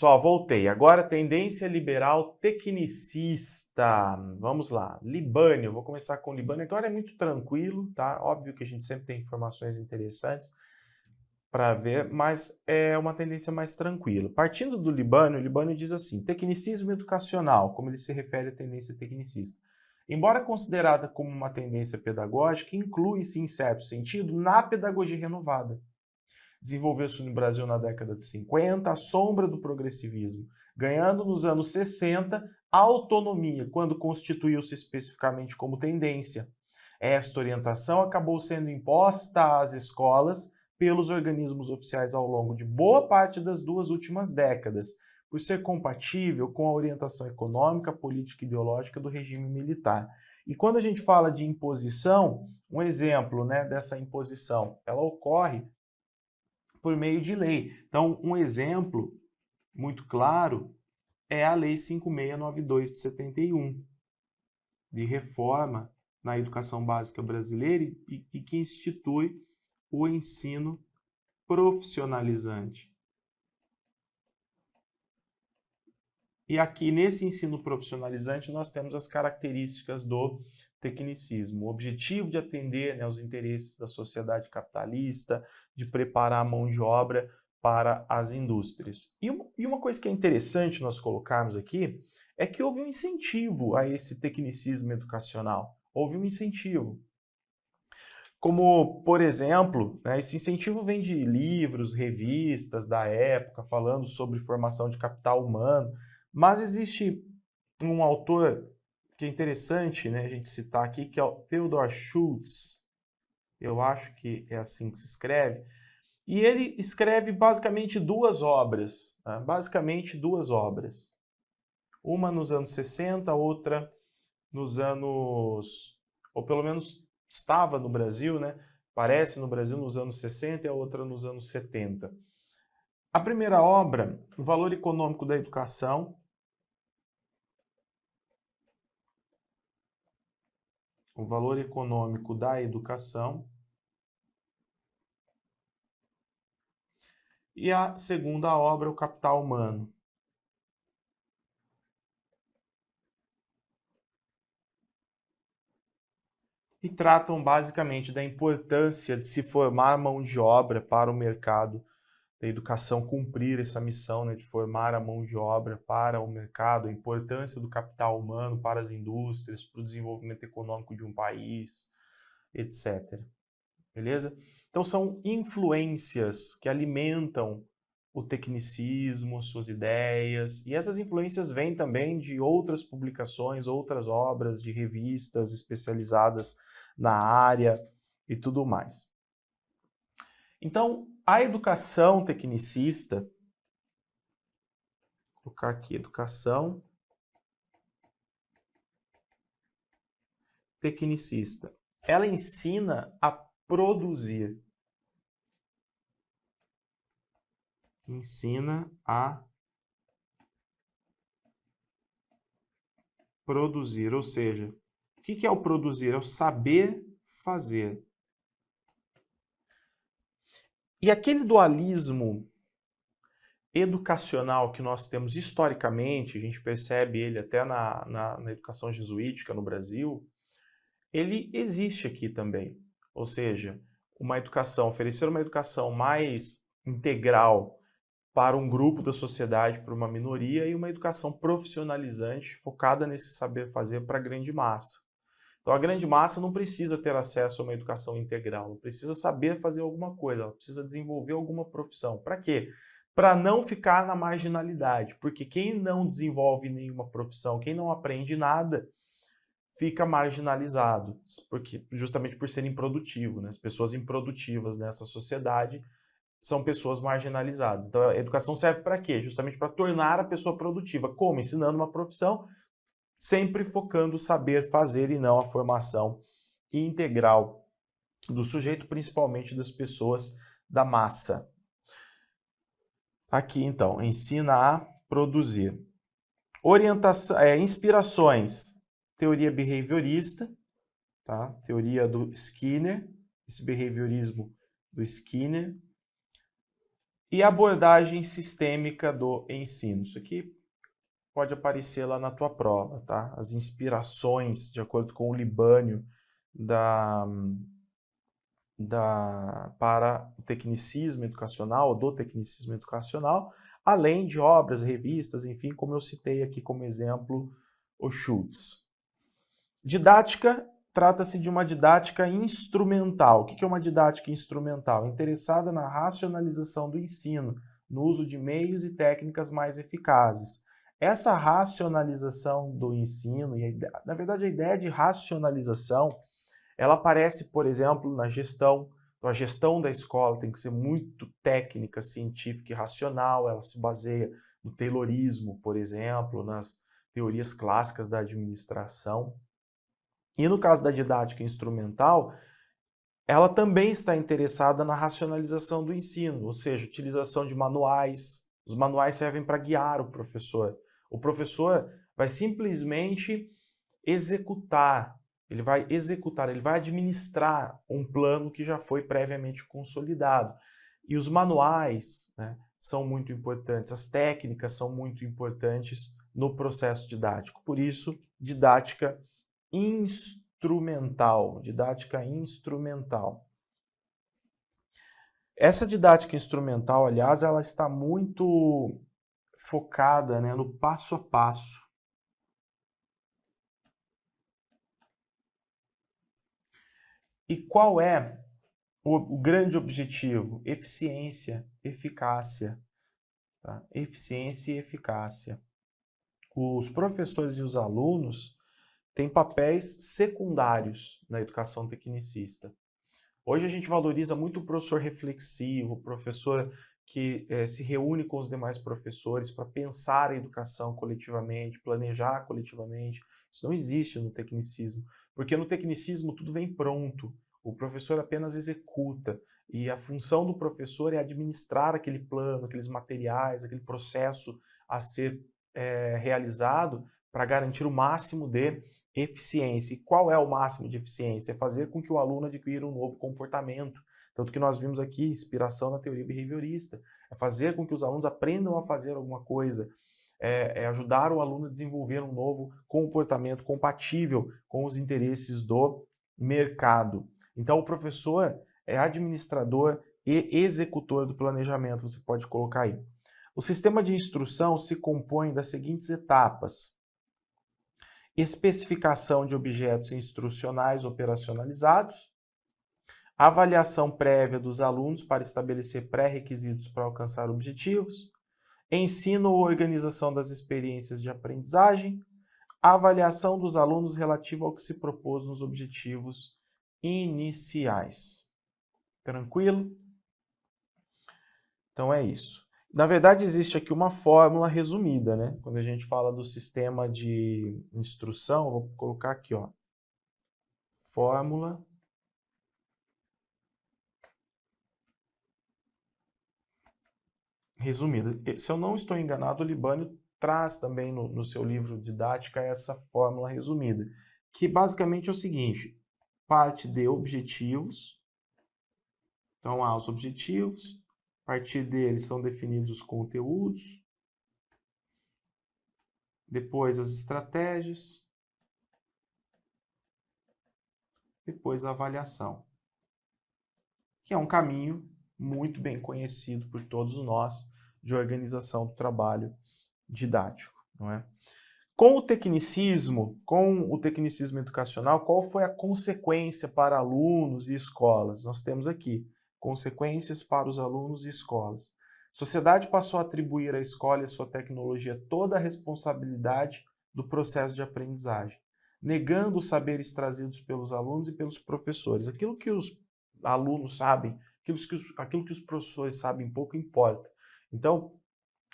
Pessoal, voltei. Agora, tendência liberal tecnicista. Vamos lá. Libânio, vou começar com o Libânio. Agora é muito tranquilo, tá? Óbvio que a gente sempre tem informações interessantes para ver, mas é uma tendência mais tranquila. Partindo do Libânio, o Libânio diz assim: tecnicismo educacional, como ele se refere à tendência tecnicista. Embora considerada como uma tendência pedagógica, inclui-se, em certo sentido, na pedagogia renovada. Desenvolveu-se no Brasil na década de 50, à sombra do progressivismo, ganhando nos anos 60 autonomia, quando constituiu-se especificamente como tendência. Esta orientação acabou sendo imposta às escolas pelos organismos oficiais ao longo de boa parte das duas últimas décadas, por ser compatível com a orientação econômica, política e ideológica do regime militar. E quando a gente fala de imposição, um exemplo, dessa imposição, ela ocorre por meio de lei. Então, um exemplo muito claro é a Lei 5692 de 71, de reforma na educação básica brasileira e que institui o ensino profissionalizante. E aqui, nesse ensino profissionalizante, nós temos as características do tecnicismo. O objetivo de atender aos interesses da sociedade capitalista, de preparar a mão de obra para as indústrias. E uma coisa que é interessante nós colocarmos aqui é que houve um incentivo a esse tecnicismo educacional. Houve um incentivo. Como, por exemplo, esse incentivo vem de livros, revistas da época, falando sobre formação de capital humano, mas existe um autor que é interessante, a gente citar aqui, que é o Theodor Schultz, eu acho que é assim que se escreve, e ele escreve basicamente duas obras, uma nos anos 60, outra nos anos, ou pelo menos estava no Brasil, Parece no Brasil nos anos 60 e a outra nos anos 70. A primeira obra, O Valor Econômico da Educação, O Valor Econômico da Educação, e a segunda obra, O Capital Humano. E tratam basicamente da importância de se formar mão de obra para o mercado da educação cumprir essa missão, de formar a mão de obra para o mercado, a importância do capital humano para as indústrias, para o desenvolvimento econômico de um país, etc. Beleza? Então são influências que alimentam o tecnicismo, suas ideias, e essas influências vêm também de outras publicações, outras obras, de revistas especializadas na área e tudo mais. Então, a educação tecnicista, vou colocar aqui, educação tecnicista, ela ensina a produzir. Ensina a produzir, ou seja, o que é o produzir? É o saber fazer. E aquele dualismo educacional que nós temos historicamente, a gente percebe ele até na educação jesuítica no Brasil, ele existe aqui também. Ou seja, oferecer uma educação mais integral para um grupo da sociedade, para uma minoria, e uma educação profissionalizante focada nesse saber fazer para a grande massa. Então a grande massa não precisa ter acesso a uma educação integral, não precisa saber fazer alguma coisa, ela precisa desenvolver alguma profissão. Para quê? Para não ficar na marginalidade, porque quem não desenvolve nenhuma profissão, quem não aprende nada, fica marginalizado, justamente por ser improdutivo. As pessoas improdutivas nessa sociedade são pessoas marginalizadas. Então a educação serve para quê? Justamente para tornar a pessoa produtiva. Como? Ensinando uma profissão, sempre focando o saber fazer e não a formação integral do sujeito, principalmente das pessoas da massa. Aqui, então, ensina a produzir. Inspirações. Teoria behaviorista, tá? Teoria do Skinner, esse behaviorismo do Skinner. E abordagem sistêmica do ensino. Isso aqui pode aparecer lá na tua prova, tá? As inspirações, de acordo com o Libânio, para o tecnicismo educacional, ou do tecnicismo educacional, além de obras, revistas, enfim, como eu citei aqui como exemplo, o Schultz. Didática, trata-se de uma didática instrumental. O que é uma didática instrumental? Interessada na racionalização do ensino, no uso de meios e técnicas mais eficazes. Essa racionalização do ensino, na verdade a ideia de racionalização, ela aparece, por exemplo, na gestão. Então, a gestão da escola tem que ser muito técnica, científica e racional. Ela se baseia no Taylorismo, por exemplo, nas teorias clássicas da administração. E no caso da didática instrumental, ela também está interessada na racionalização do ensino, ou seja, utilização de manuais. Os manuais servem para guiar o professor. O professor vai simplesmente executar, ele vai administrar um plano que já foi previamente consolidado. E os manuais, né, são muito importantes, as técnicas são muito importantes no processo didático. Por isso, didática instrumental, didática instrumental. Essa didática instrumental, aliás, ela está muito focada, né, no passo a passo. E qual é o grande objetivo? Eficiência, eficácia. Tá? Eficiência e eficácia. Os professores e os alunos têm papéis secundários na educação tecnicista. Hoje a gente valoriza muito o professor reflexivo, o professor que se reúne com os demais professores para pensar a educação coletivamente, planejar coletivamente. Isso não existe no tecnicismo, porque no tecnicismo tudo vem pronto. O professor apenas executa e a função do professor é administrar aquele plano, aqueles materiais, aquele processo a ser realizado para garantir o máximo de eficiência. E qual é o máximo de eficiência? É fazer com que o aluno adquira um novo comportamento. Tanto que nós vimos aqui inspiração na teoria behaviorista. É fazer com que os alunos aprendam a fazer alguma coisa. É ajudar o aluno a desenvolver um novo comportamento compatível com os interesses do mercado. Então, o professor é administrador e executor do planejamento, você pode colocar aí. O sistema de instrução se compõe das seguintes etapas: especificação de objetos instrucionais operacionalizados, avaliação prévia dos alunos para estabelecer pré-requisitos para alcançar objetivos, ensino ou organização das experiências de aprendizagem, avaliação dos alunos relativa ao que se propôs nos objetivos iniciais. Tranquilo? Então é isso. Na verdade, existe aqui uma fórmula resumida, né? Quando a gente fala do sistema de instrução, eu vou colocar aqui, ó. Fórmula resumida. Se eu não estou enganado, o Libânio traz também no seu livro Didática essa fórmula resumida, que basicamente é o seguinte: parte de objetivos. Então, há os objetivos, a partir deles são definidos os conteúdos, depois as estratégias, depois a avaliação, que é um caminho muito bem conhecido por todos nós de organização do trabalho didático, não é? Com o tecnicismo educacional, qual foi a consequência para alunos e escolas? Nós temos aqui consequências para os alunos e escolas. A sociedade passou a atribuir à escola e à sua tecnologia toda a responsabilidade do processo de aprendizagem, negando os saberes trazidos pelos alunos e pelos professores. Aquilo que os alunos sabem, aquilo que os professores sabem, pouco importa. Então,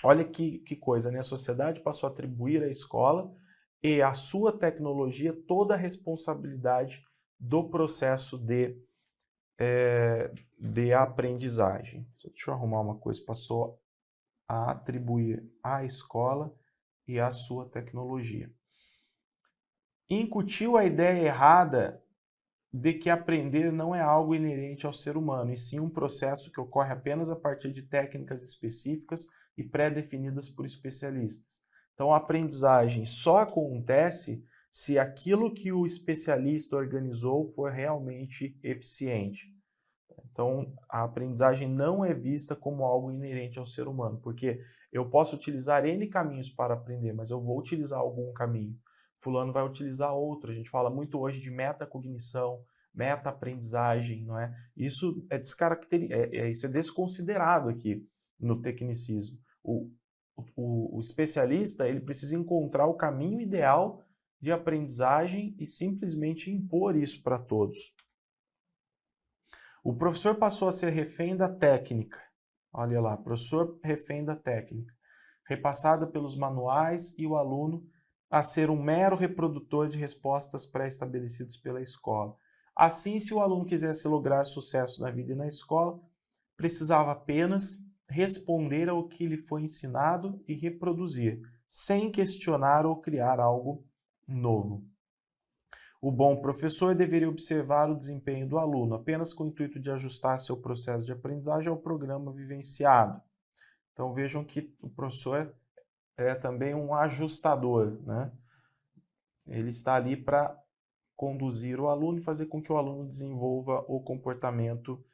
olha que coisa, né? A sociedade passou a atribuir à escola e à sua tecnologia toda a responsabilidade do processo de aprendizagem. Deixa eu arrumar uma coisa. Passou a atribuir à escola e à sua tecnologia. Incutiu a ideia errada de que aprender não é algo inerente ao ser humano, e sim um processo que ocorre apenas a partir de técnicas específicas e pré-definidas por especialistas. Então, a aprendizagem só acontece se aquilo que o especialista organizou for realmente eficiente. Então, a aprendizagem não é vista como algo inerente ao ser humano, porque eu posso utilizar N caminhos para aprender, mas eu vou utilizar algum caminho. Fulano vai utilizar outro. A gente fala muito hoje de metacognição, meta-aprendizagem, não é? Isso é, isso é desconsiderado aqui no tecnicismo. O especialista ele precisa encontrar o caminho ideal de aprendizagem e simplesmente impor isso para todos. O professor passou a ser refém da técnica. Olha lá, professor refém da técnica, repassada pelos manuais, e o aluno a ser um mero reprodutor de respostas pré-estabelecidas pela escola. Assim, se o aluno quisesse lograr sucesso na vida e na escola, precisava apenas responder ao que lhe foi ensinado e reproduzir, sem questionar ou criar algo novo. O bom professor deveria observar o desempenho do aluno apenas com o intuito de ajustar seu processo de aprendizagem ao programa vivenciado. Então vejam que o professor é também um ajustador, né? Ele está ali para conduzir o aluno e fazer com que o aluno desenvolva o comportamento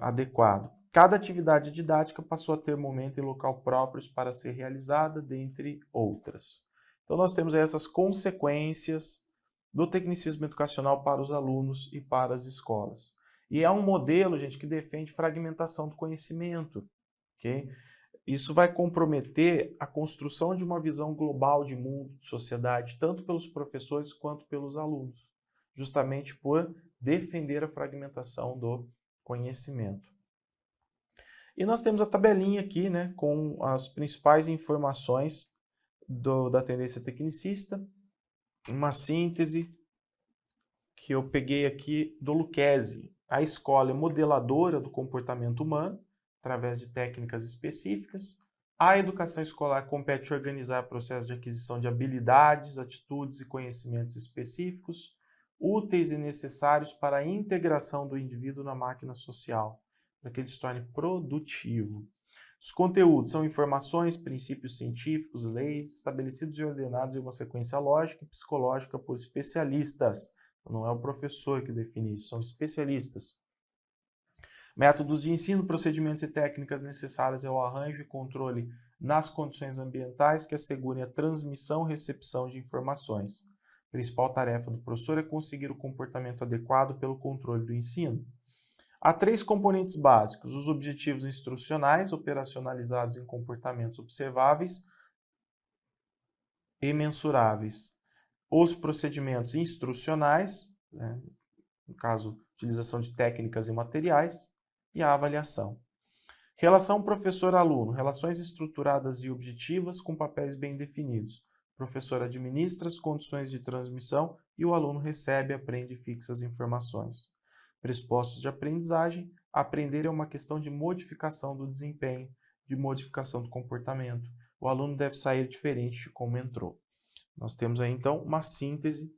adequado. Cada atividade didática passou a ter momento e local próprios para ser realizada, dentre outras. Então nós temos aí essas consequências do tecnicismo educacional para os alunos e para as escolas. E é um modelo, gente, que defende fragmentação do conhecimento, ok? Isso vai comprometer a construção de uma visão global de mundo, de sociedade, tanto pelos professores quanto pelos alunos, justamente por defender a fragmentação do conhecimento. E nós temos a tabelinha aqui, né, com as principais informações da tendência tecnicista, uma síntese que eu peguei aqui do Lucchesi. A escola é modeladora do comportamento humano, através de técnicas específicas. A educação escolar compete organizar o processo de aquisição de habilidades, atitudes e conhecimentos específicos, úteis e necessários para a integração do indivíduo na máquina social, para que ele se torne produtivo. Os conteúdos são informações, princípios científicos, leis, estabelecidos e ordenados em uma sequência lógica e psicológica por especialistas. Não é o professor que define isso, são especialistas. Métodos de ensino, procedimentos e técnicas necessárias ao arranjo e controle nas condições ambientais que assegurem a transmissão e recepção de informações. A principal tarefa do professor é conseguir o comportamento adequado pelo controle do ensino. Há 3 componentes básicos: os objetivos instrucionais, operacionalizados em comportamentos observáveis e mensuráveis. Os procedimentos instrucionais, né, no caso, utilização de técnicas e materiais, e a avaliação. Relação professor-aluno, relações estruturadas e objetivas com papéis bem definidos. O professor administra as condições de transmissão e o aluno recebe, aprende e fixa as informações. Pressupostos de aprendizagem, aprender é uma questão de modificação do desempenho, de modificação do comportamento. O aluno deve sair diferente de como entrou. Nós temos aí, então, uma síntese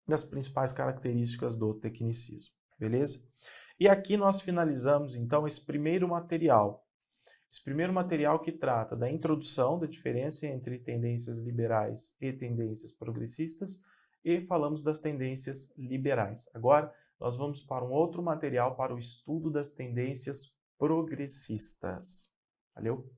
das principais características do tecnicismo, beleza? E aqui nós finalizamos, então, esse primeiro material. Esse primeiro material que trata da introdução da diferença entre tendências liberais e tendências progressistas, e falamos das tendências liberais. Agora, nós vamos para um outro material para o estudo das tendências progressistas. Valeu?